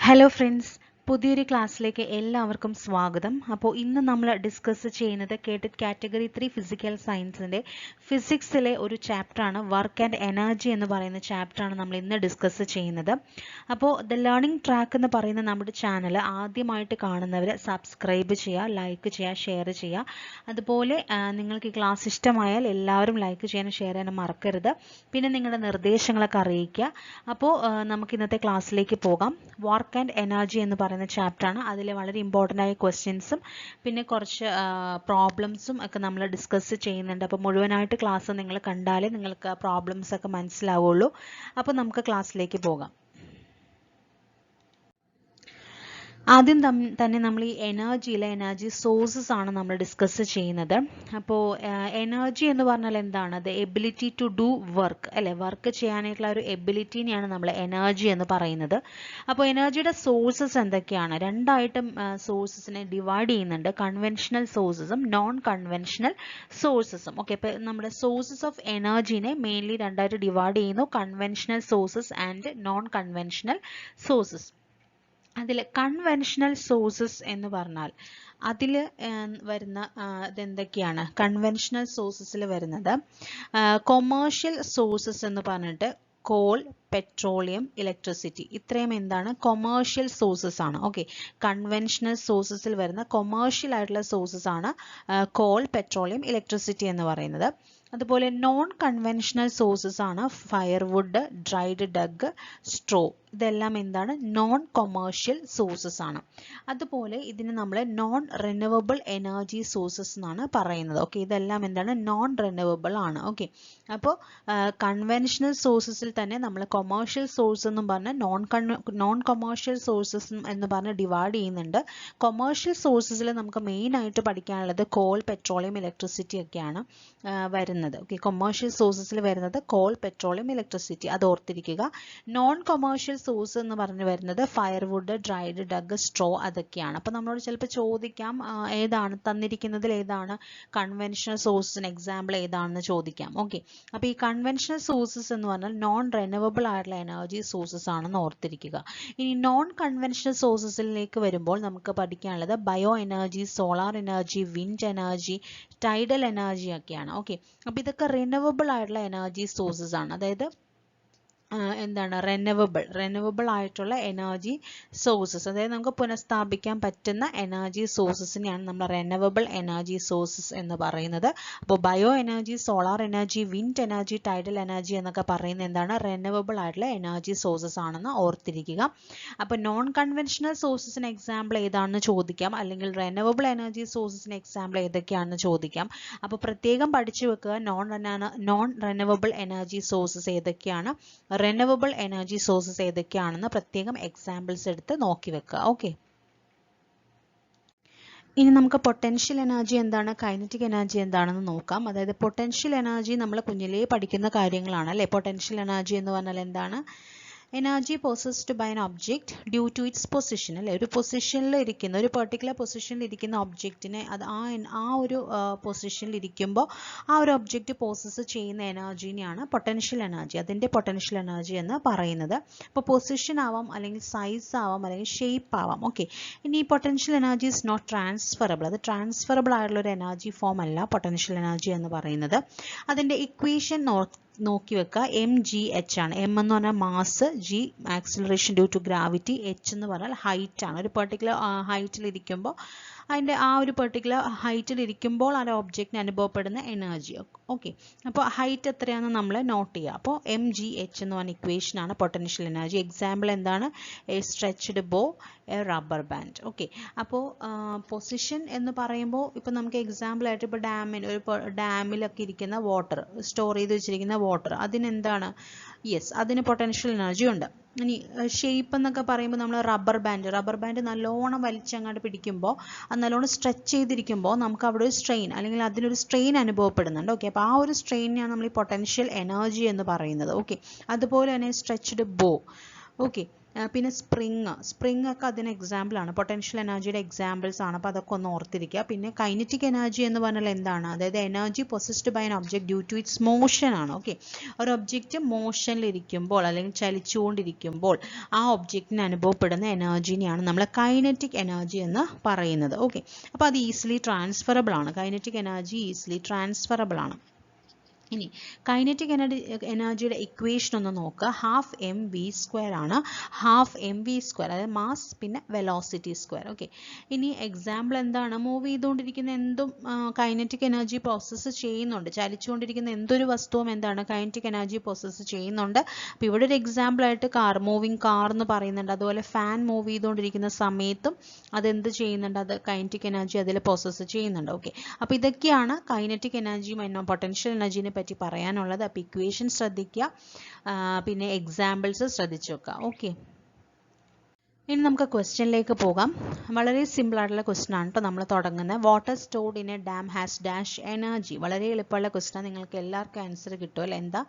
Hello friends, പുതിയൊരു ക്ലാസ്സിലേക്ക് എല്ലാവർക്കും സ്വാഗതം. അപ്പോൾ ഇന്ന് നമ്മൾ ഡിസ്കസ് ചെയ്യുന്നത് കേട്ടറ്റ് കാറ്റഗറി 3 ഫിസിക്കൽ സയൻസിൻ്റെ ഫിസിക്സിലെ ഒരു ചാപ്റ്ററാണ്. വർക്ക് ആൻഡ് എനർജി എന്ന് പറയുന്ന ചാപ്റ്ററാണ് നമ്മൾ ഇന്ന് ഡിസ്കസ് ചെയ്യുന്നത്. അപ്പോൾ ദ ലേണിംഗ് ട്രാക്ക് എന്ന് പറയുന്ന നമ്മുടെ ചാനൽ ആദ്യമായിട്ട് കാണുന്നവർ സബ്സ്ക്രൈബ് ചെയ്യുക, ലൈക്ക് ചെയ്യുക, ഷെയർ ചെയ്യുക. അതുപോലെ നിങ്ങൾക്ക് ഈ ക്ലാസ് ഇഷ്ടമായാൽ എല്ലാവരും ലൈക്ക് ചെയ്യാനും ഷെയർ ചെയ്യാനും മറക്കരുത്. പിന്നെ നിങ്ങളുടെ നിർദ്ദേശങ്ങളൊക്കെ അറിയിക്കുക. അപ്പോൾ നമുക്ക് ഇന്നത്തെ ക്ലാസ്സിലേക്ക് പോകാം. വർക്ക് ആൻഡ് എനർജി എന്ന് പറയുന്ന ചാപ്റ്ററാണ്. അതിൽ വളരെ ഇമ്പോർട്ടൻ്റ് ആയ ക്വസ്റ്റ്യൻസും പിന്നെ കുറച്ച് പ്രോബ്ലംസും ഒക്കെ നമ്മൾ ഡിസ്കസ് ചെയ്യുന്നുണ്ട്. അപ്പോൾ മുഴുവനായിട്ട് ക്ലാസ് നിങ്ങൾ കണ്ടാലേ നിങ്ങൾക്ക് പ്രോബ്ലംസ് ഒക്കെ മനസ്സിലാവുള്ളൂ. അപ്പോൾ നമുക്ക് ക്ലാസ്സിലേക്ക് പോകാം. ആദ്യം തന്നെ നമ്മൾ ഈ എനർജി സോഴ്സസ് ആണ് നമ്മൾ ഡിസ്കസ് ചെയ്യുന്നത്. അപ്പോൾ എനർജി എന്ന് പറഞ്ഞാൽ എന്താണ്? The ability to do work, അല്ലെ? വർക്ക് ചെയ്യാനായിട്ടുള്ള ഒരു എബിലിറ്റിനെയാണ് നമ്മൾ എനർജി എന്ന് പറയുന്നത്. അപ്പോൾ എനർജിയുടെ സോഴ്സസ് എന്തൊക്കെയാണ്? രണ്ടായിട്ടും സോഴ്സസിനെ ഡിവൈഡ് ചെയ്യുന്നുണ്ട്. കൺവെൻഷണൽ സോഴ്സസും നോൺ കൺവെൻഷണൽ സോഴ്സസും. ഓക്കെ, ഇപ്പോൾ നമ്മുടെ സോഴ്സസ് ഓഫ് എനർജിനെ മെയിൻലി രണ്ടായിട്ട് ഡിവൈഡ് ചെയ്യുന്നു. Conventional sources and non conventional sources. അതിൽ കൺവെൻഷണൽ സോഴ്സസ് എന്ന് പറഞ്ഞാൽ അതിൽ വരുന്ന ഇതെന്തൊക്കെയാണ്? കൺവെൻഷണൽ സോഴ്സസിൽ വരുന്നത് കൊമേഴ്ഷ്യൽ സോഴ്സസ് എന്ന് പറഞ്ഞിട്ട് കോൾ, പെട്രോളിയം, ഇലക്ട്രിസിറ്റി, ഇത്രയും എന്താണ്? കൊമേഴ്ഷ്യൽ സോഴ്സസ് ആണ്. ഓക്കെ, കൺവെൻഷണൽ സോഴ്സസിൽ വരുന്ന കൊമേഴ്ഷ്യൽ ആയിട്ടുള്ള സോഴ്സസ് ആണ് കോൾ, പെട്രോളിയം, ഇലക്ട്രിസിറ്റി എന്ന് പറയുന്നത്. അതുപോലെ നോൺ കൺവെൻഷണൽ സോഴ്സസ് ആണ് ഫയർവുഡ്, ഡ്രൈഡ് ഡഗ്, സ്ട്രോ. ഇതെല്ലാം എന്താണ്? നോൺ കൊമേഴ്ഷ്യൽ സോഴ്സസ് ആണ്. അതുപോലെ ഇതിന് നമ്മൾ നോൺ റിന്യൂവബിൾ എനർജി സോഴ്സസ് എന്നാണ് പറയുന്നത്. ഓക്കെ, ഇതെല്ലാം എന്താണ്? നോൺ റിന്യൂവബിൾ ആണ്. ഓക്കെ, അപ്പോൾ കൺവെൻഷണൽ സോഴ്സസിൽ തന്നെ നമ്മൾ കൊമേഴ്ഷ്യൽ സോഴ്സ് എന്നും പറഞ്ഞ് നോൺ കൊമേഴ്ഷ്യൽ സോഴ്സസ് എന്ന് പറഞ്ഞ് ഡിവൈഡ് ചെയ്യുന്നുണ്ട്. കൊമേഴ്ഷ്യൽ സോഴ്സസിൽ നമുക്ക് മെയിൻ ആയിട്ട് പഠിക്കാനുള്ളത് കോൾ, പെട്രോളിയം, ഇലക്ട്രിസിറ്റി ഒക്കെയാണ് വരുന്നത്. ഓക്കെ, കൊമേഴ്ഷ്യൽ സോഴ്സസിൽ വരുന്നത് കോൾ, പെട്രോളിയം, ഇലക്ട്രിസിറ്റി, അത് ഓർത്തിരിക്കുക. നോൺ കൊമേഴ്ഷ്യൽ സോഴ്സ് എന്ന് പറഞ്ഞു വരുന്നത് ഫയർവുഡ്, ഡ്രൈഡ് ഡഗ്, സ്ട്രോ, അതൊക്കെയാണ്. അപ്പോൾ നമ്മളോട് ചിലപ്പോൾ ചോദിക്കാം ഏതാണ് തന്നിരിക്കുന്നതിൽ ഏതാണ് കൺവെൻഷണൽ സോഴ്സിന് എക്സാമ്പിൾ ഏതാണെന്ന് ചോദിക്കാം. ഓക്കെ, അപ്പോൾ ഈ കൺവെൻഷണൽ സോഴ്സസ് എന്ന് പറഞ്ഞാൽ നോൺ റിന്യൂവബിൾ ആയിട്ടുള്ള എനർജി സോഴ്സസ് ആണെന്ന് ഓർത്തിരിക്കുക. ഇനി നോൺ കൺവെൻഷണൽ സോഴ്സസിലേക്ക് വരുമ്പോൾ നമുക്ക് പഠിക്കാനുള്ളത് bio energy, solar energy, wind energy, tidal energy ഒക്കെയാണ്. ഓക്കെ, അപ്പോൾ ഇതൊക്കെ റിന്യൂവബിൾ ആയിട്ടുള്ള എനർജി സോഴ്സസ് ആണ്. അതായത് എന്താണ്? റിന്യൂവബിൾ ആയിട്ടുള്ള എനർജി സോഴ്സസ്, അതായത് നമുക്ക് പുനഃസ്ഥാപിക്കാൻ പറ്റുന്ന എനർജി സോഴ്സസിനെയാണ് നമ്മൾ റിന്യൂവബിൾ എനർജി സോഴ്സസ് എന്ന് പറയുന്നത്. അപ്പോൾ bio energy, solar energy, wind energy, tidal energy എന്നൊക്കെ പറയുന്നത് എന്താണ്? റിന്യൂവബിൾ ആയിട്ടുള്ള എനർജി സോഴ്സസ് ആണെന്ന് ഓർത്തിരിക്കുക. അപ്പോൾ നോൺ കൺവെൻഷണൽ സോഴ്സസിന് എക്സാമ്പിൾ ഏതാണെന്ന് ചോദിക്കാം, അല്ലെങ്കിൽ റിന്യൂവബിൾ എനർജി സോഴ്സസിന് എക്സാമ്പിൾ ഏതൊക്കെയാണെന്ന് ചോദിക്കാം. അപ്പോൾ പ്രത്യേകം പഠിച്ചു വെക്കുക നോൺ റിന്യൂവബിൾ എനർജി സോഴ്സസ് ഏതൊക്കെയാണ്, റിന്യൂവബിൾ എനർജി സോഴ്സസ് ഏതൊക്കെയാണെന്ന് പ്രത്യേകം എക്സാമ്പിൾസ് എടുത്ത് നോക്കി വെക്കുക. ഓക്കെ, ഇനി നമുക്ക് പൊട്ടൻഷ്യൽ എനർജി എന്താണ്, കൈനറ്റിക് എനർജി എന്താണെന്ന് നോക്കാം. അതായത് പൊട്ടൻഷ്യൽ എനർജി നമ്മൾ കുഞ്ഞിലേ പഠിക്കുന്ന കാര്യങ്ങളാണ്, അല്ലേ? പൊട്ടൻഷ്യൽ എനർജി എന്ന് പറഞ്ഞാൽ എന്താണ്? Energy possessed by an object due to its position, അല്ലെ? ഒരു പൊസിഷനിൽ ഇരിക്കുന്ന, ഒരു പെർട്ടിക്കുലർ പൊസിഷനിൽ ഇരിക്കുന്ന ഒബ്ജക്റ്റിനെ അത് ആ ഒരു പൊസിഷനിൽ ഇരിക്കുമ്പോൾ ആ ഒരു ഒബ്ജക്റ്റ് പോസസ് ചെയ്യുന്ന എനർജീനെയാണ് പൊട്ടൻഷ്യൽ എനർജി, അതിൻ്റെ പൊട്ടൻഷ്യൽ എനർജി എന്ന് പറയുന്നത്. അപ്പോൾ പൊസിഷൻ ആവാം, അല്ലെങ്കിൽ സൈസ് ആവാം, അല്ലെങ്കിൽ ഷേപ്പ് ആവാം. ഓക്കെ, ഇനി potential energy is not transferable. അത് ട്രാൻസ്ഫറബിൾ ആയിട്ടുള്ള ഒരു എനർജി ഫോം അല്ല പൊട്ടൻഷ്യൽ എനർജി എന്ന് പറയുന്നത്. അതിൻ്റെ ഇക്വേഷൻ നോക്കി വെക്കുക. mgh ആണ്. m എന്ന് പറഞ്ഞാൽ mass, g acceleration due to gravity, h എന്ന് പറഞ്ഞാൽ ഹൈറ്റ് ആണ്. ഒരു പെർട്ടിക്കുലർ ഹൈറ്റിൽ ഇരിക്കുമ്പോൾ അതിൻ്റെ ആ ഒരു പെർട്ടിക്കുലർ ഹൈറ്റിൽ ഇരിക്കുമ്പോൾ ആ ഒബ്ജക്റ്റിന് അനുഭവപ്പെടുന്ന എനർജി. ഓക്കെ, അപ്പോൾ ഹൈറ്റ് എത്രയാണെന്ന് നമ്മൾ നോട്ട് ചെയ്യുക. അപ്പോൾ mgh എന്ന് പറഞ്ഞ ഇക്വേഷൻ ആണ് പൊട്ടൻഷ്യൽ എനർജി. എക്സാമ്പിൾ എന്താണ്? എ സ്ട്രെച്ച്ഡ് ബോ, എ റബ്ബർ ബാൻഡ്. ഓക്കെ, അപ്പോൾ പൊസിഷൻ എന്ന് പറയുമ്പോൾ ഇപ്പോൾ നമുക്ക് എക്സാമ്പിൾ ആയിട്ട് ഇപ്പോൾ ഡാമിലൊക്കെ ഇരിക്കുന്ന വാട്ടർ, സ്റ്റോർ ചെയ്ത് വെച്ചിരിക്കുന്ന വാട്ടർ, അതിനെന്താണ്? യെസ്, അതിന് പൊട്ടൻഷ്യൽ എനർജി ഉണ്ട്. ഇനി ഷേപ്പ് എന്നൊക്കെ പറയുമ്പോൾ നമ്മൾ റബ്ബർ ബാൻഡ് നല്ലോണം വലിച്ചങ്ങോട്ട് പിടിക്കുമ്പോൾ, അത് നല്ലോണം സ്ട്രെച്ച് ചെയ്തിരിക്കുമ്പോൾ നമുക്ക് അവിടെ ഒരു സ്ട്രെയിൻ, അല്ലെങ്കിൽ അതിനൊരു സ്ട്രെയിൻ അനുഭവപ്പെടുന്നുണ്ട്. ഓക്കെ, അപ്പോൾ ആ ഒരു സ്ട്രെയിനെയാണ് നമ്മൾ ഈ പൊട്ടൻഷ്യൽ എനർജി എന്ന് പറയുന്നത്. ഓക്കെ, അതുപോലെ തന്നെ സ്ട്രെച്ച്ഡ് ബോ. ഓക്കെ, പിന്നെ സ്പ്രിങ് ഒക്കെ അതിന് എക്സാമ്പിളാണ്, പൊട്ടൻഷ്യൽ എനർജിയുടെ എക്സാമ്പിൾസ് ആണ്. അപ്പോൾ അതൊക്കെ ഒന്ന് ഓർത്തിരിക്കുക. പിന്നെ കൈനറ്റിക് എനർജി എന്ന് പറഞ്ഞാൽ എന്താണ്? അതായത് energy possessed by an object due to its motion ആണ്. ഓക്കെ, ഒരു ഒബ്ജക്റ്റ് മോഷനിലിരിക്കുമ്പോൾ അല്ലെങ്കിൽ ചലിച്ചുകൊണ്ടിരിക്കുമ്പോൾ ആ ഒബ്ജക്റ്റിന് അനുഭവപ്പെടുന്ന എനർജിനെയാണ് നമ്മൾ കൈനറ്റിക് എനർജി എന്ന് പറയുന്നത്. ഓക്കെ, അപ്പോൾ അത് ഈസിലി ട്രാൻസ്ഫറബിൾ ആണ്. കൈനറ്റിക് എനർജി ഈസിലി ട്രാൻസ്ഫറബിൾ ആണ്. ഇനി കൈനറ്റിക് എനർജിയുടെ ഇക്വേഷൻ ഒന്ന് നോക്കുക. ഹാഫ് എം വി സ്ക്വയർ ആണ്. ഹാഫ് എം വി സ്ക്വയർ അതായത് മാസ് പിന്നെ വെലോസിറ്റി സ്ക്വയർ. ഓക്കെ, ഇനി എക്സാമ്പിൾ എന്താണ്? മൂവ് ചെയ്തുകൊണ്ടിരിക്കുന്ന എന്തും കൈനറ്റിക് എനർജി പ്രോസസ്സ് ചെയ്യുന്നുണ്ട്. ചലിച്ചുകൊണ്ടിരിക്കുന്ന എന്തൊരു വസ്തുവും എന്താണ്? കൈനറ്റിക് എനർജി പ്രോസസ്സ് ചെയ്യുന്നുണ്ട്. അപ്പോൾ ഇവിടെ ഒരു എക്സാമ്പിൾ ആയിട്ട് മൂവിങ് കാർ എന്ന് പറയുന്നുണ്ട്. അതുപോലെ ഫാൻ മൂവ് ചെയ്തുകൊണ്ടിരിക്കുന്ന സമയത്തും അതെന്ത് ചെയ്യുന്നുണ്ട്? അത് കൈനറ്റിക് എനർജി അതിൽ പ്രോസസ്സ് ചെയ്യുന്നുണ്ട്. ഓക്കെ, അപ്പോൾ ഇതൊക്കെയാണ് കൈനറ്റിക് എനർജിയും പൊട്ടൻഷ്യൽ എനർജിനെ പറ്റി പറയാനുള്ളത്. അപ്പോൾ ഇക്വേഷൻ ശ്രദ്ധിക്കുക, പിന്നെ എക്സാമ്പിൾസ് ശ്രദ്ധിച്ചു വെക്കുക. ഓക്കെ, ഇനി നമുക്ക് ക്വസ്റ്റ്യനിലേക്ക് പോകാം. വളരെ സിമ്പിൾ ആയിട്ടുള്ള ക്വസ്റ്റ്യൻ ആണ് കേട്ടോ നമ്മൾ തുടങ്ങുന്നത്. Water stored in A dam has dash energy. വളരെ എളുപ്പമുള്ള ക്വസ്റ്റ്യൻ, നിങ്ങൾക്ക് എല്ലാവർക്കും ആൻസർ കിട്ടുമല്ലോ. എന്താ?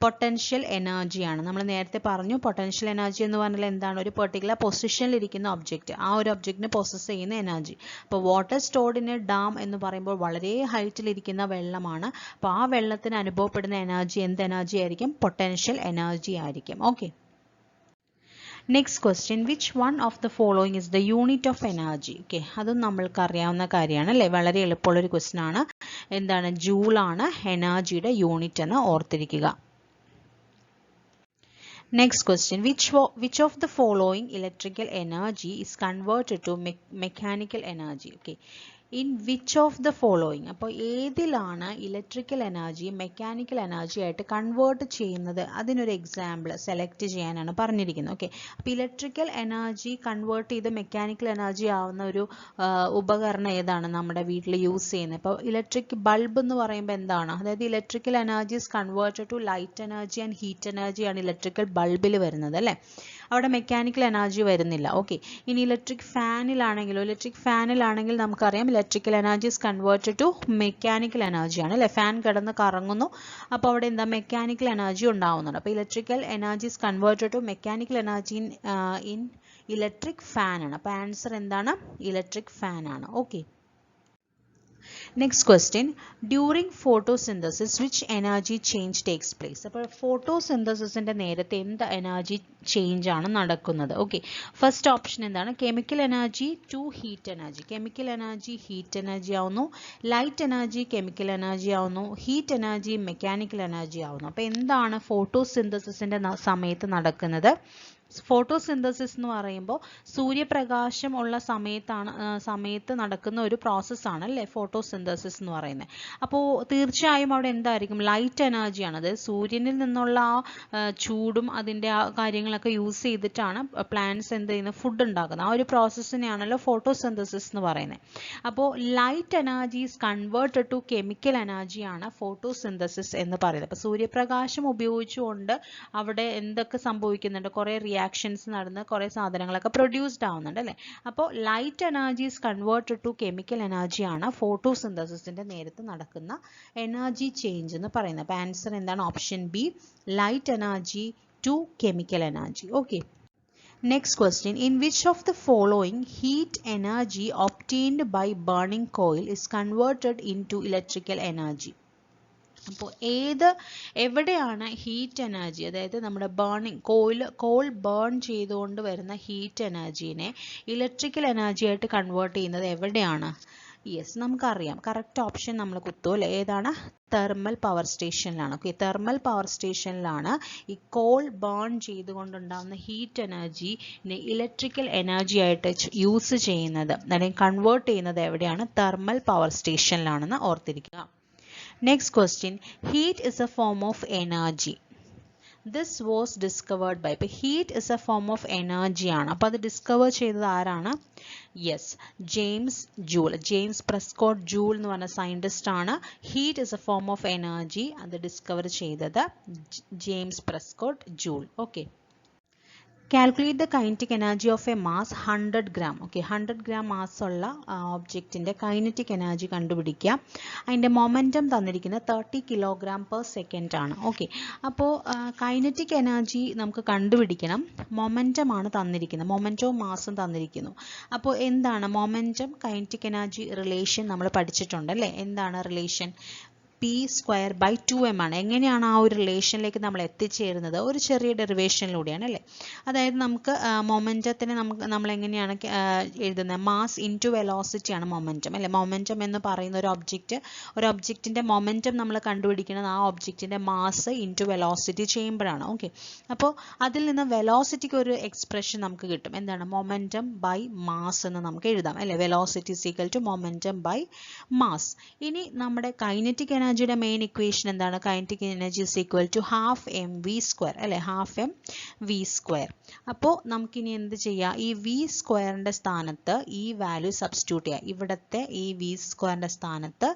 പൊട്ടൻഷ്യൽ എനർജിയാണ്. നമ്മൾ നേരത്തെ പറഞ്ഞു പൊട്ടൻഷ്യൽ എനർജി എന്ന് പറഞ്ഞാൽ എന്താണ്? ഒരു പെർട്ടിക്കുലർ പൊസിഷനിൽ ഇരിക്കുന്ന ഒബ്ജക്റ്റ്, ആ ഒരു ഒബ്ജക്റ്റിനെ പ്രോസസ്സ് ചെയ്യുന്ന എനർജി. അപ്പോൾ water stored in A dam എന്ന് പറയുമ്പോൾ വളരെ ഹൈറ്റിലിരിക്കുന്ന വെള്ളമാണ്. അപ്പോൾ ആ വെള്ളത്തിന് അനുഭവപ്പെടുന്ന എനർജി എന്ത് എനർജി ആയിരിക്കും? പൊട്ടൻഷ്യൽ എനർജി ആയിരിക്കും. Okay, next question, which one of the following is the unit of energy? Okay, അതും നമ്മൾക്ക് അറിയാവുന്ന കാര്യമാണ് അല്ലേ, വളരെ എളുപ്പമുള്ളൊരു ക്വസ്റ്റ്യൻ ആണ്. എന്താണ്? ജൂൾ ആണ് എനർജിയുടെ യൂണിറ്റ് എന്ന് ഓർത്തിരിക്കുക. Next question, which of the following electrical energy is converted to mechanical energy? Okay, in which of the following, അപ്പോൾ ഏതിലാണ് ഇലക്ട്രിക്കൽ എനർജി മെക്കാനിക്കൽ എനർജി ആയിട്ട് കൺവേർട്ട് ചെയ്യുന്നത്? അതിനൊരു എക്സാമ്പിൾ സെലക്ട് ചെയ്യാനാണ് പറഞ്ഞിരിക്കുന്നത്. ഓക്കെ, അപ്പോൾ ഇലക്ട്രിക്കൽ എനർജി കൺവേർട്ട് ചെയ്ത് മെക്കാനിക്കൽ എനർജി ആവുന്ന ഒരു ഉപകരണം ഏതാണ് നമ്മുടെ വീട്ടിൽ യൂസ് ചെയ്യുന്നത്? ഇപ്പോൾ ഇലക്ട്രിക് ബൾബ് എന്ന് പറയുമ്പോൾ എന്താണ്? അതായത് electrical energy is converted to light energy and heat എനർജിയാണ് ഇലക്ട്രിക്കൽ ബൾബിൽ വരുന്നത് അല്ലേ, അവിടെ മെക്കാനിക്കൽ എനർജി വരുന്നില്ല. ഓക്കെ, ഇനി ഇലക്ട്രിക് ഫാനിലാണെങ്കിൽ നമുക്കറിയാം electrical energy is converted to mechanical എനർജിയാണ് അല്ലേ, ഫാൻ കിടന്ന് കറങ്ങുന്നു, അപ്പോൾ അവിടെ എന്താ? മെക്കാനിക്കൽ എനർജി ഉണ്ടാവുന്നുണ്ട്. അപ്പോൾ electrical energy is converted to mechanical energy in electric fan ആണ്. അപ്പോൾ ആൻസർ എന്താണ്? ഇലക്ട്രിക് ഫാൻ ആണ്. Okay, next question, during photosynthesis which energy change takes place? അപ്പോൾ ഫോട്ടോസിന്തസിസിന്റെ നേരത്തെ എന്ത് എനർജി ചേഞ്ച് ആണ് നടക്കുന്നത്? ഓക്കെ, ഫസ്റ്റ് ഓപ്ഷൻ എന്താണ്? Chemical energy to heat energy. Chemical energy heat energy ആവുന്നു, ലൈറ്റ് എനർജി കെമിക്കൽ എനർജി ആവുന്നു, ഹീറ്റ് എനർജി മെക്കാനിക്കൽ എനർജി ആവുന്നു. അപ്പോൾ എന്താണ് ഫോട്ടോസിന്തസിസിന്റെ സമയത്ത് നടക്കുന്നത്? ഫോട്ടോസിന്തസിസ് എന്ന് പറയുമ്പോൾ സൂര്യപ്രകാശം ഉള്ള സമയത്ത് നടക്കുന്ന ഒരു പ്രോസസ്സാണ് അല്ലേ ഫോട്ടോസിന്തസിസ് എന്ന് പറയുന്നത്. അപ്പോൾ തീർച്ചയായും അവിടെ എന്തായിരിക്കും? ലൈറ്റ് എനർജിയാണ്. അതായത് സൂര്യനിൽ നിന്നുള്ള ആ ചൂടും അതിൻ്റെ ആ കാര്യങ്ങളൊക്കെ യൂസ് ചെയ്തിട്ടാണ് പ്ലാന്റ്സ് എന്ത് ചെയ്യുന്നത്? ഫുഡ് ഉണ്ടാക്കുന്നത്. ആ ഒരു പ്രോസസ്സിനെയാണല്ലോ ഫോട്ടോസിന്തസിസ് എന്ന് പറയുന്നത്. അപ്പോൾ light energy is converted to chemical എനർജിയാണ് ഫോട്ടോസിന്തസിസ് എന്ന് പറയുന്നത്. അപ്പോൾ സൂര്യപ്രകാശം ഉപയോഗിച്ചുകൊണ്ട് അവിടെ എന്തൊക്കെ സംഭവിക്കുന്നുണ്ട്? കുറേ റിയാക്ഷൻസ് നടന്ന് കുറേ സാധനങ്ങളൊക്കെ പ്രൊഡ്യൂസ്ഡ് ആവുന്നുണ്ട് അല്ലേ. അപ്പോൾ light energy is converted to chemical എനർജിയാണ് ഫോട്ടോസിന്തസിസിന്റെ നേരത്ത് നടക്കുന്ന എനർജി ചേഞ്ച് എന്ന് പറയുന്നത്. അപ്പോൾ ആൻസർ എന്താണ്? Option B, light energy to chemical energy. Okay, next question, in which of the following heat energy obtained by burning coil is converted in to electrical energy? അപ്പോൾ എവിടെയാണ് ഹീറ്റ് എനർജി, അതായത് നമ്മുടെ call burn ചെയ്തുകൊണ്ട് വരുന്ന heat എനർജീനെ electrical energy ആയിട്ട് convert ചെയ്യുന്നത് എവിടെയാണ്? യെസ്, നമുക്കറിയാം. കറക്റ്റ് ഓപ്ഷൻ നമ്മൾ കുത്തുമല്ലേ, ഏതാണ്? തെർമൽ പവർ സ്റ്റേഷനിലാണ്. ഓക്കെ, തെർമൽ പവർ സ്റ്റേഷനിലാണ് ഈ കോൾ ബേൺ ചെയ്തുകൊണ്ടുണ്ടാകുന്ന ഹീറ്റ് എനർജിനെ ഇലക്ട്രിക്കൽ എനർജി ആയിട്ട് യൂസ് ചെയ്യുന്നത് അല്ലെങ്കിൽ കൺവേർട്ട് ചെയ്യുന്നത് എവിടെയാണ്? തെർമൽ പവർ സ്റ്റേഷനിലാണെന്ന് ഓർത്തിരിക്കുക. Next question, heat is a form of energy. This was discovered by, ഇപ്പോൾ heat is a form of energy ആണ്. അപ്പോൾ അത് ഡിസ്കവർ ചെയ്തത് ആരാണ്? യെസ്, ജെയിംസ് പ്രെസ്കോട്ട് ജൂൾ എന്ന് പറഞ്ഞ സയന്റിസ്റ്റ് ആണ്. Heat is a form of energy അത് ഡിസ്കവർ ചെയ്തത് James Prescott joule. Okay, calculate the kinetic energy of A mass 100 gram. Okay, 100 gram mass ഉള്ള ഒബ്ജക്റ്റിൻ്റെ കൈനറ്റിക് എനർജി കണ്ടുപിടിക്കുക. അതിൻ്റെ മൊമെൻറ്റം തന്നിരിക്കുന്നത് 30 kg/s ആണ്. ഓക്കെ, അപ്പോൾ കൈനറ്റിക് എനർജി നമുക്ക് കണ്ടുപിടിക്കണം. മൊമെൻറ്റം ആണ് തന്നിരിക്കുന്നത്, മൊമെൻറ്റവും മാസും തന്നിരിക്കുന്നു. അപ്പോൾ എന്താണ് മൊമെൻറ്റം കൈനറ്റിക് എനർജി റിലേഷൻ നമ്മൾ പഠിച്ചിട്ടുണ്ട് അല്ലേ? എന്താണ് റിലേഷൻ? p²/2m ആണ്. എങ്ങനെയാണ് ആ ഒരു റിലേഷനിലേക്ക് നമ്മൾ എത്തിച്ചേരുന്നത്? ഒരു ചെറിയ ഡെറിവേഷനിലൂടെയാണ് അല്ലേ? അതായത് നമുക്ക് മൊമെൻറ്റത്തിന് നമ്മൾ എങ്ങനെയാണ് എഴുതുന്നത്? മാസ് ഇൻറ്റു വെലോസിറ്റി ആണ് മൊമെൻറ്റം അല്ലേ? മൊമെൻറ്റം എന്ന് പറയുന്ന ഒരു ഒബ്ജക്റ്റിൻ്റെ മൊമെൻറ്റം നമ്മൾ കണ്ടുപിടിക്കുന്നത് ആ ഒബ്ജക്റ്റിൻ്റെ മാസ് ഇൻറ്റു വെലോസിറ്റി ചെയ്യുമ്പോഴാണ്. ഓക്കെ, അപ്പോൾ അതിൽ നിന്ന് വെലോസിറ്റിക്ക് ഒരു എക്സ്പ്രഷൻ നമുക്ക് കിട്ടും. എന്താണ്? മൊമെൻറ്റം ബൈ മാസ് എന്ന് നമുക്ക് എഴുതാം അല്ലേ? Velocity is equal to momentum by mass. ഇനി നമ്മുടെ കൈനറ്റിക് എനർജിയുടെ മെയിൻ ഇക്വേഷൻ എന്താണ്? Kinetic energy is equal to 12mv² അല്ലേ? 12mv². അപ്പോൾ നമുക്കിനി എന്ത് ചെയ്യാം? ഈ v² സ്ഥാനത്ത് ഈ വാല്യൂ സബ്സ്റ്റിറ്റ്യൂട്ട് ചെയ്യുക. ഇവിടുത്തെ ഈ v² സ്ഥാനത്ത്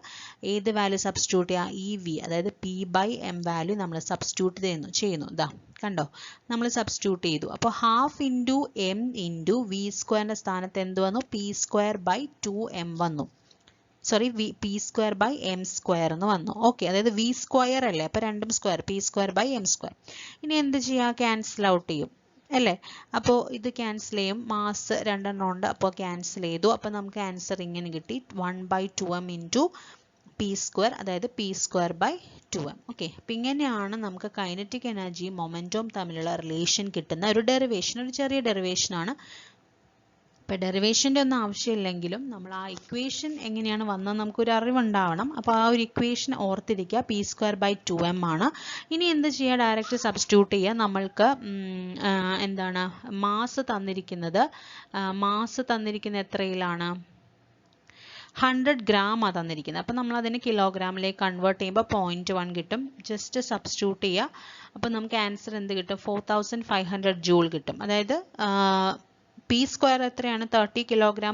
ഏത് വാല്യൂ സബ്സ്റ്റിറ്റ്യൂട്ട് ചെയ്യുക? ഈ v, അതായത് p/m വാല്യൂ നമ്മൾ സബ്സ്റ്റിറ്റ്യൂട്ട് ചെയ്യുന്നു. ഇതാ കണ്ടോ, നമ്മൾ സബ്സ്റ്റിറ്റ്യൂട്ട് ചെയ്തു. അപ്പോൾ 12 × m × v² സ്ഥാനത്ത് എന്ത് വന്നു? p²/2m വന്നു. സോറി, p²/m² എന്ന് വന്നു. ഓക്കെ, അതായത് v² അല്ലേ? അപ്പോൾ രണ്ടും സ്ക്വയർ, p²/m². ഇനി എന്ത് ചെയ്യുക? ക്യാൻസൽ ഔട്ട് ചെയ്യും അല്ലേ? അപ്പോൾ ഇത് ക്യാൻസൽ ചെയ്യും. മാസ് രണ്ടെണ്ണം ഉണ്ട്, അപ്പോൾ ക്യാൻസൽ ചെയ്തു. അപ്പോൾ നമുക്ക് ആൻസർ ഇങ്ങനെ കിട്ടി, 1/2m × p², അതായത് p²/2m. ഓക്കെ, അപ്പം ഇങ്ങനെയാണ് നമുക്ക് കൈനറ്റിക് എനർജിയും മൊമെൻറ്റവും തമ്മിലുള്ള റിലേഷൻ കിട്ടുന്ന ഒരു ഡെറിവേഷൻ, ഒരു ചെറിയ ഡെറിവേഷനാണ്. ഇപ്പോൾ ഡെറിവേഷൻ്റെ ഒന്നും ആവശ്യമില്ലെങ്കിലും നമ്മൾ ആ ഇക്വേഷൻ എങ്ങനെയാണ് വന്നത് നമുക്കൊരു അറിവുണ്ടാവണം. അപ്പോൾ ആ ഒരു ഇക്വേഷൻ ഓർത്തിരിക്കുക, p²/2m ആണ്. ഇനി എന്ത് ചെയ്യുക? ഡയറക്റ്റ് സബ്സ്റ്റിറ്റ്യൂട്ട് ചെയ്യുക. നമ്മൾക്ക് എന്താണ് മാസ് തന്നിരിക്കുന്നത്? മാസ് തന്നിരിക്കുന്നത് എത്രയിലാണ്? 100 gram ആണ് തന്നിരിക്കുന്നത്. അപ്പോൾ നമ്മൾ അതിനെ കിലോഗ്രാമിലേക്ക് കൺവേർട്ട് ചെയ്യുമ്പോൾ 0.1 കിട്ടും. ജസ്റ്റ് സബ്സ്റ്റിറ്റ്യൂട്ട് ചെയ്യുക. അപ്പോൾ നമുക്ക് ആൻസർ എന്ത് കിട്ടും? 4500 ജൂൾ കിട്ടും. അതായത് p² എത്രയാണ്? 30 kg/m²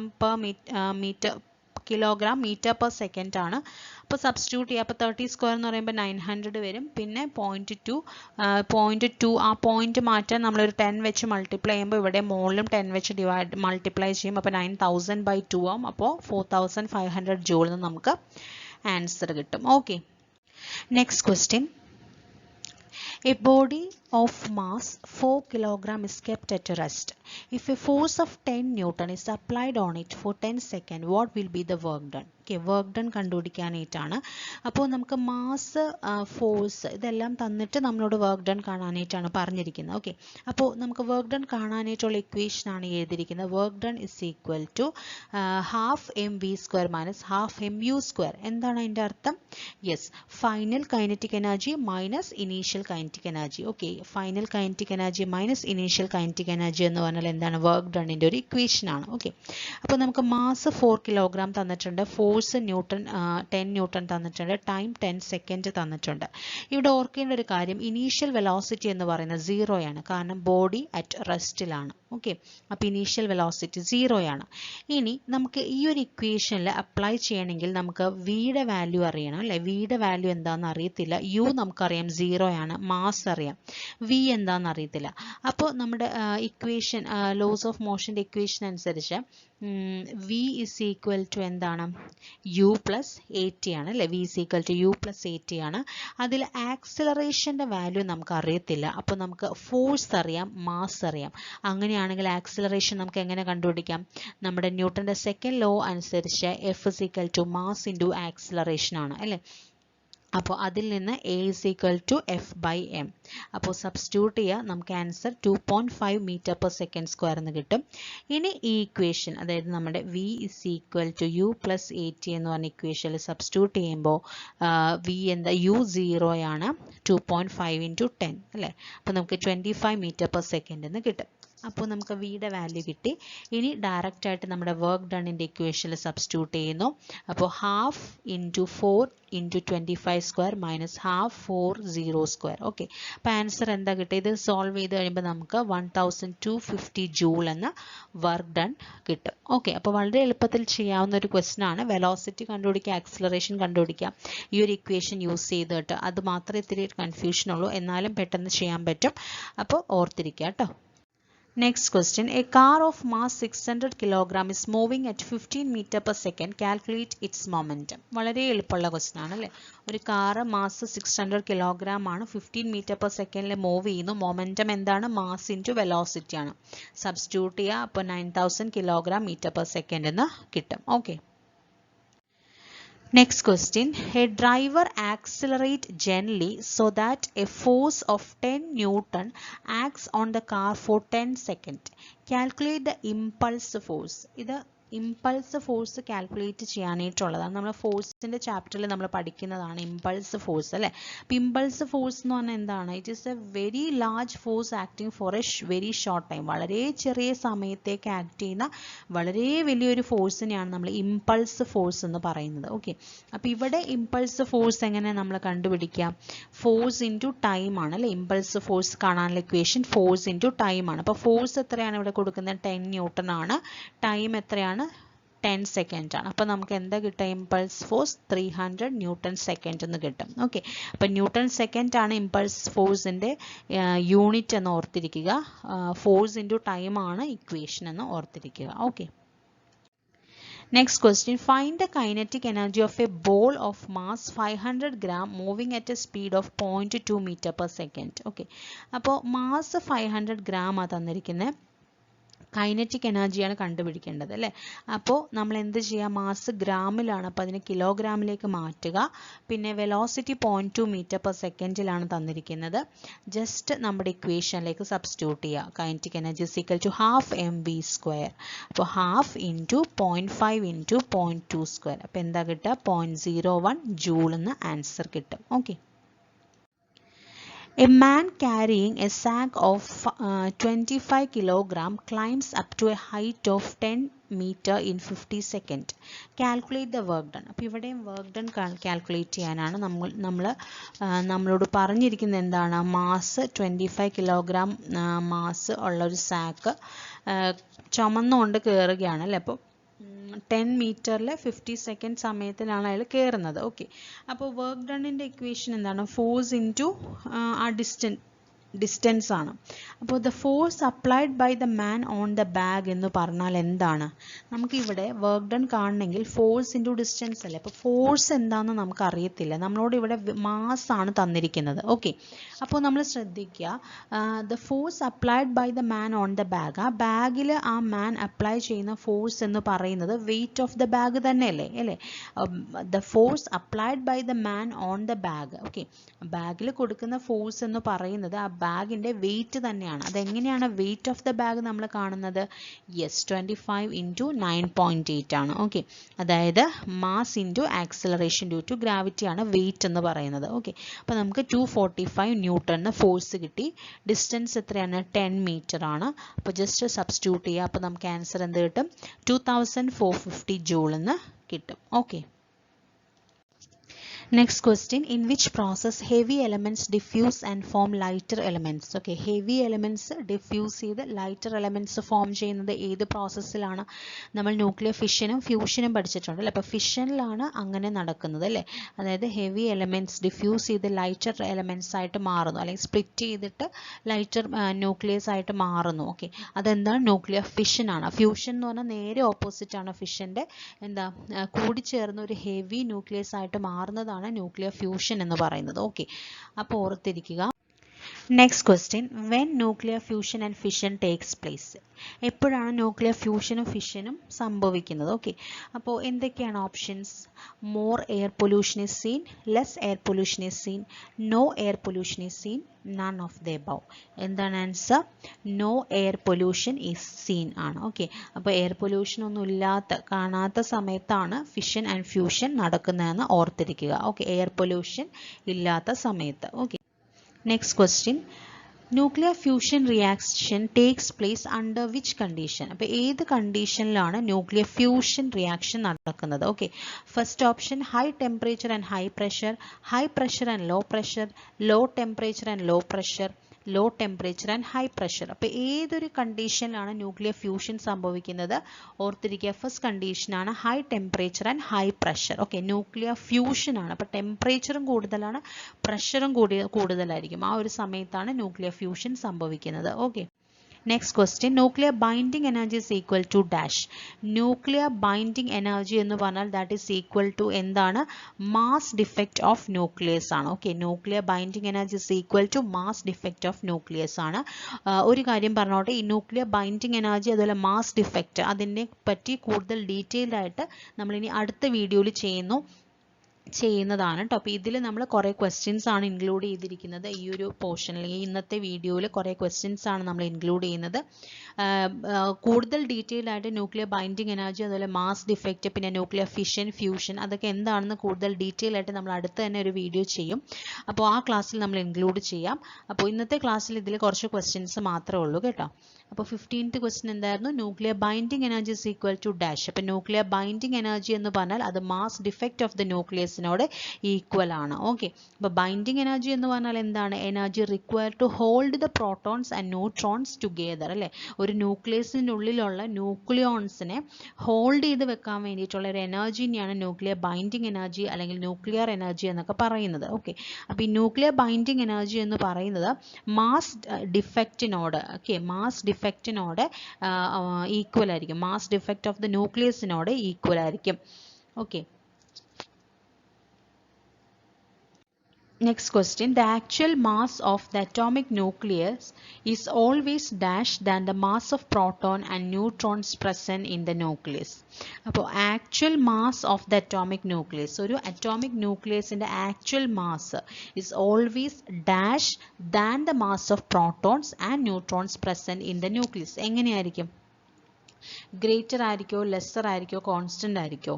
ആണ്. അപ്പോൾ സബ്സ്റ്റിറ്റ്യൂട്ട് ചെയ്യുക. അപ്പോൾ 30² എന്ന് പറയുമ്പോൾ 900 വരും. പിന്നെ 0.2 ആ പോയിന്റ് മാറ്റാൻ നമ്മളൊരു 10 വെച്ച് മൾട്ടിപ്ലൈ ചെയ്യുമ്പോൾ ഇവിടെ മുകളിലും 10 വെച്ച് മൾട്ടിപ്ലൈ ചെയ്യും. അപ്പോൾ 9000/2 ആവും. അപ്പോൾ 4500 ജൂൾ എന്ന് നമുക്ക് ആൻസർ കിട്ടും. Okay, next question. A body of mass 4 kg is kept at rest. If a force of 10 Newton is applied on it for 10 seconds, what will be the work done? Okay, work done കണ്ടുപിടിക്കാനായിട്ടാണ്. അപ്പോൾ നമുക്ക് mass, force ഇതെല്ലാം തന്നിട്ട് നമ്മളോട് work done കാണാനായിട്ടാണ് പറഞ്ഞിരിക്കുന്നത്. Okay, അപ്പോൾ നമുക്ക് work done കാണാനായിട്ടുള്ള ഇക്വേഷനാണ് എഴുതിയിരിക്കുന്നത്. Work done is equal to 12mv² - 12mu². എന്താണ് അതിൻ്റെ അർത്ഥം? Yes, final kinetic energy minus initial kinetic energy. Okay, final kinetic energy minus initial kinetic energy എന്ന് പറഞ്ഞാൽ എന്താണ്? വർക്ക് ഡണ്ണിൻ്റെ ഒരു ഇക്വേഷനാണ്. ഓക്കെ, അപ്പോൾ നമുക്ക് മാസ് 4 kg തന്നിട്ടുണ്ട്, ഫോഴ്സ് 10 ന്യൂട്ടൺ തന്നിട്ടുണ്ട്, ടൈം 10 സെക്കൻഡ് തന്നിട്ടുണ്ട്. ഇവിടെ ഓർക്കേണ്ട ഒരു കാര്യം, ഇനീഷ്യൽ വെലോസിറ്റി എന്ന് പറയുന്നത് 0 ആണ്, കാരണം ബോഡി അറ്റ് റെസ്റ്റിലാണ്. ഓക്കെ, അപ്പോൾ ഇനീഷ്യൽ വെലോസിറ്റി 0 ആണ്. ഇനി നമുക്ക് ഈ ഒരു ഇക്വേഷനിൽ അപ്ലൈ ചെയ്യണമെങ്കിൽ നമുക്ക് വിയുടെ വാല്യൂ അറിയണം അല്ലേ? വിയുടെ വാല്യൂ എന്താണെന്ന് അറിയത്തില്ല. യു നമുക്കറിയാം 0 ആണ്, മാസ് അറിയാം, വി എന്താണെന്ന് അറിയത്തില്ല. അപ്പോൾ നമ്മുടെ ഇക്വേഷൻ, ലോസ് ഓഫ് മോഷൻ്റെ ഇക്വേഷൻ അനുസരിച്ച് വി ഇസ് ഈക്വൽ ടു എന്താണ്? യു പ്ലസ് AT ആണ് അല്ലേ? V is equal to U plus AT ആണ്. അതിൽ ആക്സിലറേഷൻ്റെ വാല്യൂ നമുക്ക് അറിയത്തില്ല. അപ്പോൾ നമുക്ക് ഫോഴ്സ് അറിയാം, മാസ് അറിയാം. അങ്ങനെയാണെങ്കിൽ ആക്സിലറേഷൻ നമുക്ക് എങ്ങനെ കണ്ടുപിടിക്കാം? നമ്മുടെ ന്യൂട്ടൻ്റെ സെക്കൻഡ് ലോ അനുസരിച്ച് F is equal to mass into acceleration ആണ് അല്ലേ? അപ്പോൾ അതിൽ നിന്ന് A is equal to F/m. അപ്പോൾ സബ്സ്റ്റിറ്റ്യൂട്ട് ചെയ്യുക, നമുക്ക് ആൻസർ 2.5 m/s² എന്ന് കിട്ടും. ഇനി ഈ ഇക്വേഷൻ, അതായത് നമ്മുടെ V is equal to U plus AT എന്ന് പറഞ്ഞ ഇക്വേഷനിൽ സബ്സ്റ്റിറ്റ്യൂട്ട് ചെയ്യുമ്പോൾ V എന്താ? U 0 ആണ്, 2.5 × 10 അല്ലേ? അപ്പോൾ നമുക്ക് 25 m/s എന്ന് കിട്ടും. അപ്പോൾ നമുക്ക് വിയുടെ വാല്യൂ കിട്ടി. ഇനി ഡയറക്റ്റ് ആയിട്ട് നമ്മുടെ വർക്ക് ഡണ്ണിൻ്റെ ഇക്വേഷനിൽ സബ്സ്റ്റിറ്റ്യൂട്ട് ചെയ്യുന്നു. അപ്പോൾ 1/2 × 4 × 25² - 1/2 402. ഓക്കെ, അപ്പോൾ ആൻസർ എന്താ കിട്ടുക? ഇത് സോൾവ് ചെയ്ത് കഴിയുമ്പോൾ നമുക്ക് 1250 ജൂൾ എന്ന വർക്ക് ഡൺ കിട്ടും. ഓക്കെ, അപ്പോൾ വളരെ എളുപ്പത്തിൽ ചെയ്യാവുന്ന ഒരു ക്വസ്റ്റൻ ആണ്. വെലോസിറ്റി കണ്ടുപിടിക്കുക, ആക്സിലറേഷൻ കണ്ടുപിടിക്കുക, ഈ ഒരു ഇക്വേഷൻ യൂസ് ചെയ്തിട്ട്. അത് മാത്രമേ ഇത്തിരി കൺഫ്യൂഷൻ ഉള്ളൂ, എന്നാലും പെട്ടെന്ന് ചെയ്യാൻ പറ്റും. അപ്പോൾ ഓർത്തിരിക്കുക കേട്ടോ. Next question. A car of mass 600 kg is moving at 15 meter per second. Calculate its momentum. വളരെ എളുപ്പമുള്ള ക്വസ്റ്റൻ ആണ് അല്ലേ. ഒരു കാറ് മാസ് 600 കിലോഗ്രാം ആണ്, 15 മീറ്റർ പെർ സെക്കൻഡിൽ മൂവ് ചെയ്യുന്നു. മൊമെൻറ്റം എന്താണ്? മാസ് ഇൻറ്റു വെലോസിറ്റി ആണ്. സബ്സ്റ്റിറ്റ്യൂട്ട് ചെയ്യുക. അപ്പോൾ 9000 കിലോഗ്രാം മീറ്റർ പെർ സെക്കൻഡ് എന്ന് കിട്ടും. Okay. Next question. A driver accelerates gently so that a force of 10 Newton acts on the car for 10 seconds. Calculate the impulse force. ഇത് impulse force calculate ചെയ്യാനായിട്ടുള്ളതാണ്. നമ്മൾ ഫോഴ്സിൻ്റെ ചാപ്റ്ററിൽ നമ്മൾ പഠിക്കുന്നതാണ് impulse force അല്ലേ. അപ്പോൾ impulse force എന്ന് പറഞ്ഞാൽ എന്താണ്? It is A very large force acting four A very short time. വളരെ ചെറിയ സമയത്തേക്ക് ആക്ട് ചെയ്യുന്ന വളരെ വലിയൊരു ഫോഴ്സിനെയാണ് നമ്മൾ ഇമ്പൾസ് ഫോഴ്സ് എന്ന് പറയുന്നത്. ഓക്കെ. അപ്പോൾ ഇവിടെ ഇമ്പൾസ് ഫോഴ്സ് എങ്ങനെ നമ്മൾ കണ്ടുപിടിക്കുക? ഫോഴ്സ് ഇൻറ്റു ടൈം ആണ് അല്ലേ. ഇമ്പൾസ് ഫോഴ്സ് കാണാനുള്ള ഇക്വേഷൻ ഫോഴ്സ് ഇൻറ്റു ടൈം ആണ്. അപ്പോൾ ഫോഴ്സ് എത്രയാണ് ഇവിടെ കൊടുക്കുന്നത്? 10 ന്യൂട്ടൺ ആണ്. ടൈം എത്രയാണ്? 10 സെക്കൻഡ് ആണ്. അപ്പോൾ നമുക്ക് എന്താ കിട്ടുക? ഇമ്പൾസ് ഫോഴ്സ് 300 ന്യൂട്ടൺ സെക്കൻഡ് എന്ന് കിട്ടും. ഓക്കെ. അപ്പോൾ ന്യൂട്ടൺ സെക്കൻഡ് ആണ് ഇമ്പൾസ് ഫോഴ്സിൻ്റെ യൂണിറ്റ് എന്ന് ഓർത്തിരിക്കുക. ഫോഴ്സ് ഇൻറ്റു ടൈം ആണ് ഇക്വേഷൻ എന്ന് ഓർത്തിരിക്കുക. Okay. Next question. Find the kinetic energy of a ball of mass 500 gram moving at a speed of 0.2 meter per second. Okay. അപ്പോൾ mass 500 gram ആ തന്നിരിക്കുന്നത്. Kinetic എനർജിയാണ് കണ്ടുപിടിക്കേണ്ടത് അല്ലേ. അപ്പോൾ നമ്മൾ എന്ത് ചെയ്യുക? മാസ് ഗ്രാമിലാണ്, അപ്പോൾ അതിനെ കിലോഗ്രാമിലേക്ക് മാറ്റുക. പിന്നെ വെലോസിറ്റി 0.2 മീറ്റർ പെർ സെക്കൻഡിലാണ് തന്നിരിക്കുന്നത്. ജസ്റ്റ് നമ്മുടെ ഇക്വേഷനിലേക്ക് സബ്സ്റ്റിറ്റ്യൂട്ട് ചെയ്യുക. Kinetic energy is equal to half mv². അപ്പോൾ ഹാഫ് ഇൻറ്റു 0.5 ഇൻറ്റു 0.2 സ്ക്വയർ. അപ്പോൾ എന്താ കിട്ടുക? 0.01 ജൂൾ എന്ന് ആൻസർ കിട്ടും. Okay. A man carrying a sack of 25 kilogram climbs up to a height of 10 meter in 50 seconds. Calculate the work done. അപ്പോൾ ഇവിടെയും work done calculate ചെയ്യാനാണ് നമ്മളോട് പറഞ്ഞിരിക്കുന്നത്. എന്താണ്? മാസ് 25 കിലോഗ്രാം മാസ് ഉള്ള ഒരു സാക്ക് ചുമന്നുകൊണ്ട് കയറുകയാണ് അല്ലേ. അപ്പോൾ 10 മീറ്ററിൽ 50 സെക്കൻഡ് സമയത്തിലാണ് അയാൾ കയറുന്നത്. ഓക്കെ. അപ്പോൾ വർക്ക് ഡണ്ണിൻ്റെ ഇക്വേഷൻ എന്താണ്? ഫോഴ്സ് ഇൻറ്റു ആ ഡിസ്റ്റൻസ് ആണ്. അപ്പോൾ the force applied by the man on the bag എന്ന് പറഞ്ഞാൽ എന്താണ്? നമുക്കിവിടെ വർക്ക് ഡൺ കാണണമെങ്കിൽ ഫോഴ്സ് ഇൻറ്റു ഡിസ്റ്റൻസ് അല്ലേ. അപ്പോൾ ഫോഴ്സ് എന്താണെന്ന് നമുക്ക് അറിയത്തില്ല. നമ്മളോട് ഇവിടെ മാസ് ആണ് തന്നിരിക്കുന്നത്. ഓക്കെ. അപ്പോൾ നമ്മൾ ശ്രദ്ധിക്കുക. The force applied by the man on the bag. ആ ബാഗിൽ ആ മാൻ അപ്ലൈ ചെയ്യുന്ന ഫോഴ്സ് എന്ന് പറയുന്നത് വെയിറ്റ് ഓഫ് ദ ബാഗ് തന്നെയല്ലേ അല്ലേ. The force applied by the man on the bag. Okay. ബാഗിൽ കൊടുക്കുന്ന ഫോഴ്സ് എന്ന് പറയുന്നത് ആ ബാഗിൻ്റെ വെയിറ്റ് തന്നെയാണ്. അതെങ്ങനെയാണ് വെയിറ്റ് ഓഫ് ദ ബാഗ് നമ്മൾ കാണുന്നത്? യെസ്, 25 ഇൻറ്റു 9.8 ആണ്. ഓക്കെ. അതായത് mass into acceleration due to gravity ആണ് വെയിറ്റ് എന്ന് പറയുന്നത്. ഓക്കെ. അപ്പോൾ നമുക്ക് 245 ന്യൂട്ടൺ ഫോഴ്സ് കിട്ടി. ഡിസ്റ്റൻസ് എത്രയാണ്? 10 മീറ്റർ ആണ്. അപ്പോൾ ജസ്റ്റ് സബ്സ്റ്റിറ്റ്യൂട്ട് ചെയ്യുക. അപ്പോൾ നമുക്ക് ആൻസർ എന്ത് കിട്ടും? 2450 ജൂൾ എന്ന് കിട്ടും. Okay. Next question. In which process heavy elements diffuse and form lighter elements? Okay. Heavy elements diffuse ചെയ്ത് lighter elements form ചെയ്യുന്നത് ഏത് പ്രോസസ്സിലാണ്? നമ്മൾ ന്യൂക്ലിയർ ഫിഷനും ഫ്യൂഷനും പഠിച്ചിട്ടുണ്ട് അല്ലേ. അപ്പോൾ ഫിഷനിലാണ് അങ്ങനെ നടക്കുന്നത് അല്ലേ. അതായത് ഹെവി എലമെൻറ്റ്സ് ഡിഫ്യൂസ് ചെയ്ത് ലൈറ്റർ എലമെൻറ്റ്സ് ആയിട്ട് മാറുന്നു, അല്ലെങ്കിൽ സ്പ്ലിറ്റ് ചെയ്തിട്ട് ലൈറ്റർ ന്യൂക്ലിയസ് ആയിട്ട് മാറുന്നു. ഓക്കെ. അതെന്താണ്? ന്യൂക്ലിയർ ഫിഷൻ ആണ്. ഫ്യൂഷൻ എന്ന് പറഞ്ഞാൽ നേരെ ഓപ്പോസിറ്റ് ആണ്. ഫിഷൻ്റെ എന്താ കൂടിച്ചേർന്ന് ഒരു ഹെവി ന്യൂക്ലിയസ് ആയിട്ട് മാറുന്നതാണ് ന്യൂക്ലിയർ ഫ്യൂഷൻ എന്ന് പറയുന്നത്. ഓക്കെ. അപ്പോൾ ഓർത്തിരിക്കുക. Next question. When nuclear fusion and fission takes place. എപ്പോഴാണ് ന്യൂക്ലിയർ ഫ്യൂഷനും ഫിഷനും സംഭവിക്കുന്നത്? ഓക്കെ. അപ്പോൾ എന്തൊക്കെയാണ് options? More air pollution is seen, less air pollution is seen, no air pollution is seen, none of the above. എന്താണ് answer? No air pollution is seen ആണ്. Okay. അപ്പോൾ air pollution ഒന്നും കാണാത്ത സമയത്താണ് ഫിഷൻ ആൻഡ് ഫ്യൂഷൻ നടക്കുന്നതെന്ന് ഓർത്തിരിക്കുക. Okay. Air pollution ഇല്ലാത്ത സമയത്ത്. Okay. Next question. Nuclear fusion reaction takes place under which condition? അപ്പോൾ ഏത് കണ്ടീഷനിലാണ് ന്യൂക്ലിയർ ഫ്യൂഷൻ റിയാക്ഷൻ നടക്കുന്നത്? Okay. First option high temperature and high pressure, high pressure and low pressure, low temperature and low pressure, low temperature and high pressure. അപ്പോൾ ഏതൊരു കണ്ടീഷനിലാണ് nuclear fusion സംഭവിക്കുന്നത്? ഓർത്തിരിക്കുക. First കണ്ടീഷനാണ് high temperature and high pressure. Okay. Nuclear fusion ആണ്. അപ്പോൾ ടെമ്പറേച്ചറും കൂടുതലാണ്, പ്രഷറും കൂടുതലായിരിക്കും. ആ ഒരു സമയത്താണ് ന്യൂക്ലിയർ ഫ്യൂഷൻ സംഭവിക്കുന്നത്. Okay. Next question, nuclear binding energy is equal to dash. Nuclear binding energy എന്ന് പറഞ്ഞാൽ that is equal to എന്താണ്? Mass defect of nucleus ആണ്. Okay, nuclear binding energy is equal to mass defect of nucleus ആണ്. ഒരു കാര്യം പറഞ്ഞോട്ടെ, ഈ nuclear binding energy അതുപോലെ മാസ് ഡിഫക്റ്റ് അതിനെ പറ്റി കൂടുതൽ ഡീറ്റെയിൽഡ് ആയിട്ട് നമ്മളിനി അടുത്ത വീഡിയോയിൽ ചെയ്യുന്നതാണ് കേട്ടോ. അപ്പോൾ ഇതിൽ നമ്മൾ കുറേ ക്വസ്റ്റ്യൻസ് ആണ് ഇൻക്ലൂഡ് ചെയ്തിരിക്കുന്നത്. ഈ ഒരു പോർഷനിൽ ഇന്നത്തെ വീഡിയോയിൽ കുറേ ക്വസ്റ്റ്യൻസ് ആണ് നമ്മൾ ഇൻക്ലൂഡ് ചെയ്യുന്നത്. കൂടുതൽ ഡീറ്റെയിൽ ആയിട്ട് ന്യൂക്ലിയർ ബൈൻഡിങ് എനർജി അതുപോലെ മാസ് ഡിഫക്റ്റ് പിന്നെ ന്യൂക്ലിയർ ഫിഷൻ ഫ്യൂഷൻ അതൊക്കെ എന്താണെന്ന് കൂടുതൽ ഡീറ്റെയിൽ ആയിട്ട് നമ്മൾ അടുത്ത് തന്നെ ഒരു വീഡിയോ ചെയ്യും. അപ്പോൾ ആ ക്ലാസ്സിൽ നമ്മൾ ഇൻക്ലൂഡ് ചെയ്യാം. അപ്പോൾ ഇന്നത്തെ ക്ലാസ്സിൽ ഇതിൽ കുറച്ച് ക്വസ്റ്റ്യൻസ് മാത്രമേ ഉള്ളൂ കേട്ടോ. അപ്പോൾ 15th ക്വസ്റ്റ്യൻ എന്തായിരുന്നു? Nuclear binding energy is equal to dash. അപ്പോൾ ന്യൂക്ലിയർ ബൈൻഡിങ് എനർജി എന്ന് പറഞ്ഞാൽ അത് മാസ് ഡിഫക്റ്റ് ഓഫ് ദ ന്യൂക്ലിയസിനോട് ഈക്വൽ ആണ്. ഓക്കെ, അപ്പോൾ ബൈൻഡിങ് എനർജി എന്ന് പറഞ്ഞാൽ എന്താണ്? Energy require to hold the protons and neutrons together അല്ലേ. ഒരു ന്യൂക്ലിയസിനുള്ളിലുള്ള ന്യൂക്ലിയോൺസിനെ ഹോൾഡ് ചെയ്ത് വെക്കാൻ വേണ്ടിയിട്ടുള്ള ഒരു എനർജിനെയാണ് ന്യൂക്ലിയർ ബൈൻഡിങ് എനർജി അല്ലെങ്കിൽ ന്യൂക്ലിയർ എനർജി എന്നൊക്കെ പറയുന്നത്. ഓക്കെ, അപ്പോൾ ഈ ന്യൂക്ലിയർ ബൈൻഡിങ് എനർജി എന്ന് പറയുന്നത് മാസ് ഡിഫക്റ്റിനോട് ഈക്വൽ ആയിരിക്കും. മാസ് ഡിഫക്റ്റ് ഓഫ് ദ ന്യൂക്ലിയസിനോട് ഈക്വൽ ആയിരിക്കും. Okay, next question, the actual mass of the atomic nucleus is always dash than the mass of proton and neutrons present in the nucleus. അപ്പോൾ actual mass of the atomic nucleus, ഒരു atomic nucleusന്റെ actual mass is always dash than the mass of protons and neutrons present in the nucleus. എങ്ങനെയായിരിക്കും? Greater ആയിരിക്കോ, lesser ആയിരിക്കോ, constant ആയിരിക്കോ?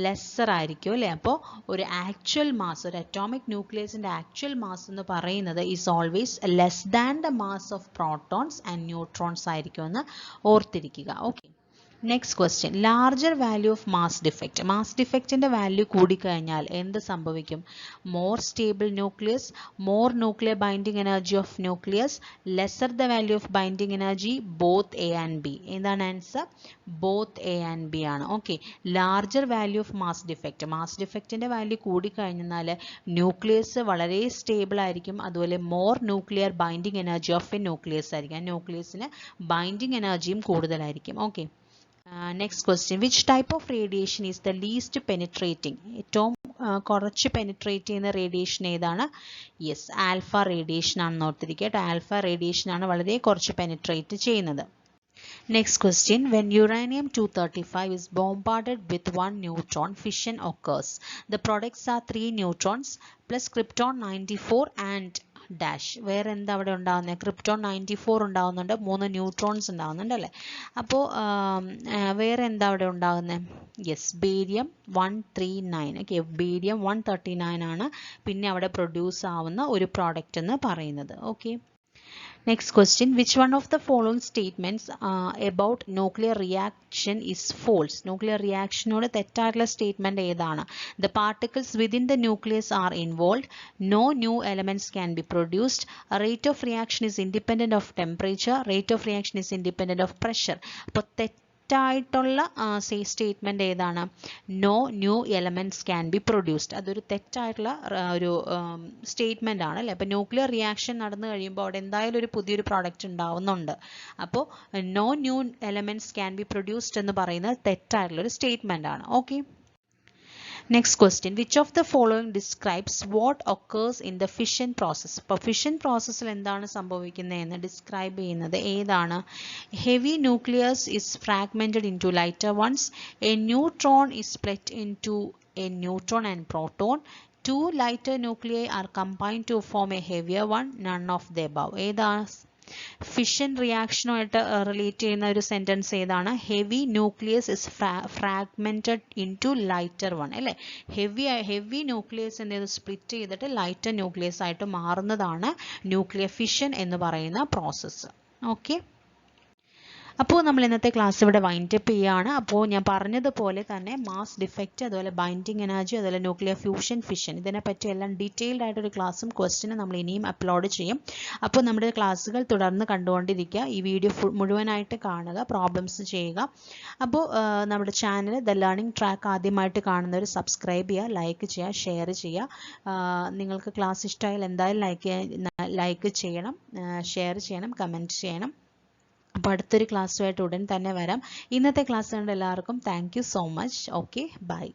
Lesser ആയിരിക്കും അല്ലേ. അപ്പോൾ ഒരു ആക്ച്വൽ മാസ്, ഒരു അറ്റോമിക് ന്യൂക്ലിയസിന്റെ ആക്ച്വൽ മാസ് എന്ന് പറയുന്നത് is always less than the mass of protons and neutrons ആയിരിക്കും എന്ന് ഓർത്തിരിക്കുക. Okay, next question, larger value of mass defect. Mass ഡിഫക്റ്റിന്റെ വാല്യൂ കൂടിക്കഴിഞ്ഞാൽ എന്ത് സംഭവിക്കും? More stable nucleus, more nuclear binding energy of nucleus, lesser the value of binding energy, both A and B. എന്താണ് answer? Both A and B ആണ്. Okay, larger value of mass defect, mass ഡിഫക്റ്റിന്റെ value കൂടിക്കഴിഞ്ഞാൽ nucleus വളരെ stable ആയിരിക്കും. അതുപോലെ more nuclear binding energy of a nucleus ആയിരിക്കും. ആ ന്യൂക്ലിയസിന് ബൈൻഡിങ് എനർജിയും കൂടുതലായിരിക്കും. Okay, next question, which type of radiation is the least penetrating? ഏറ്റവും കുറച്ച് പെനിട്രേറ്റ് ചെയ്യുന്ന റേഡിയേഷൻ ഏതാണ്? യെസ്, ആൽഫ റേഡിയേഷൻ ആണെന്ന് ഓർത്തിരിക്കട്ടെ. ആൽഫ റേഡിയേഷൻ ആണ് വളരെ കുറച്ച് പെനിട്രേറ്റ് ചെയ്യുന്നത്. Next question, when uranium-235 is bombarded with 1 neutron, fission occurs. The products are 3 neutrons plus krypton-94 and dash. വേറെ എന്താ അവിടെ ഉണ്ടാകുന്നത്? ക്രിപ്റ്റോൺ 94 ഉണ്ടാകുന്നുണ്ട്, 3 ന്യൂട്രോൺസ് ഉണ്ടാകുന്നുണ്ട് അല്ലേ. അപ്പോൾ വേറെ എന്താ അവിടെ ഉണ്ടാകുന്നത്? Yes, barium 139. ഓക്കെ, ബേരിയം 139 ആണ് പിന്നെ അവിടെ പ്രൊഡ്യൂസ് ആവുന്ന ഒരു പ്രോഡക്റ്റ് എന്ന് പറയുന്നത്. Okay, next question, which one of the following statements about nuclear reaction is false? nuclear reaction ഓട് തെറ്റായിട്ടുള്ള സ്റ്റേറ്റ്മെന്റ് ഏതാണ്? The particles within the nucleus are involved. No new elements can be produced. A rate of reaction is independent of temperature. Rate of reaction is independent of pressure. അപ്പോൾ തെറ്റായിട്ടുള്ള statement ഏതാണ്? No new elements can be produced. അതൊരു തെറ്റായിട്ടുള്ള ഒരു statement ആണ് അല്ലേ. അപ്പോൾ nuclear reaction നടന്നു കഴിയുമ്പോൾ അവിടെ എന്തായാലും ഒരു പുതിയൊരു പ്രോഡക്റ്റ് ഉണ്ടാവുന്നുണ്ട്. അപ്പോൾ no new elements can be produced എന്ന് പറയുന്നത് തെറ്റായിട്ടുള്ള ഒരു സ്റ്റേറ്റ്മെന്റ് ആണ്. Okay, next question, which of the following describes what occurs in the fission process? അപ്പോൾ ഫിഷൻ പ്രോസസ്സിൽ എന്താണ് സംഭവിക്കുന്നതെന്ന് ഡിസ്ക്രൈബ് ചെയ്യുന്നത് ഏതാണ്? heavy nucleus is fragmented into lighter ones. A neutron is split into a neutron and proton. 2 lighter nuclei are combined to form a heavier one. None of the above. ഏതാണ്? Fission റിയാക്ഷനുമായിട്ട് relate ചെയ്യുന്ന ഒരു sentence ഏതാണ്? Heavy nucleus is fragmented into lighter one അല്ലേ. Heavy nucleus എന്ത് ചെയ്ത് split ചെയ്തിട്ട് lighter nucleus ആയിട്ട് മാറുന്നതാണ് ന്യൂക്ലിയർ ഫിഷൻ എന്ന് പറയുന്ന പ്രോസസ്സ്. ഓക്കെ, അപ്പോൾ നമ്മൾ ഇന്നത്തെ ക്ലാസ് ഇവിടെ വൈൻഡ് അപ്പ് ചെയ്യുകയാണ്. അപ്പോൾ ഞാൻ പറഞ്ഞതുപോലെ തന്നെ മാസ് ഡിഫക്റ്റ് അതുപോലെ ബൈൻഡിങ് എനർജി അതുപോലെ ന്യൂക്ലിയർ ഫ്യൂഷൻ ഫിഷൻ ഇതിനെപ്പറ്റി എല്ലാം ഡീറ്റെയിൽഡ് ആയിട്ടൊരു ക്ലാസ്സും ക്വസ്റ്റ്യനും നമ്മൾ ഇനിയും അപ്ലോഡ് ചെയ്യും. അപ്പോൾ നമ്മുടെ ക്ലാസ്സുകൾ തുടർന്ന് കണ്ടുകൊണ്ടിരിക്കുക. ഈ വീഡിയോ മുഴുവനായിട്ട് കാണുക, പ്രോബ്ലംസ് ചെയ്യുക. അപ്പോൾ നമ്മുടെ ചാനൽ ദ ലേണിംഗ് ട്രാക്ക് ആദ്യമായിട്ട് കാണുന്നവർ സബ്സ്ക്രൈബ് ചെയ്യുക, ലൈക്ക് ചെയ്യുക, ഷെയർ ചെയ്യുക. നിങ്ങൾക്ക് ക്ലാസ് ഇഷ്ടമായാൽ എന്തായാലും ലൈക്ക് ചെയ്യണം, ഷെയർ ചെയ്യണം, കമൻറ്റ് ചെയ്യണം. അപ്പോൾ അടുത്തൊരു ക്ലാസ്സുമായിട്ട് ഉടൻ തന്നെ വരാം. ഇന്നത്തെ ക്ലാസ് കണ്ട എല്ലാവർക്കും thank you so much. Okay, by.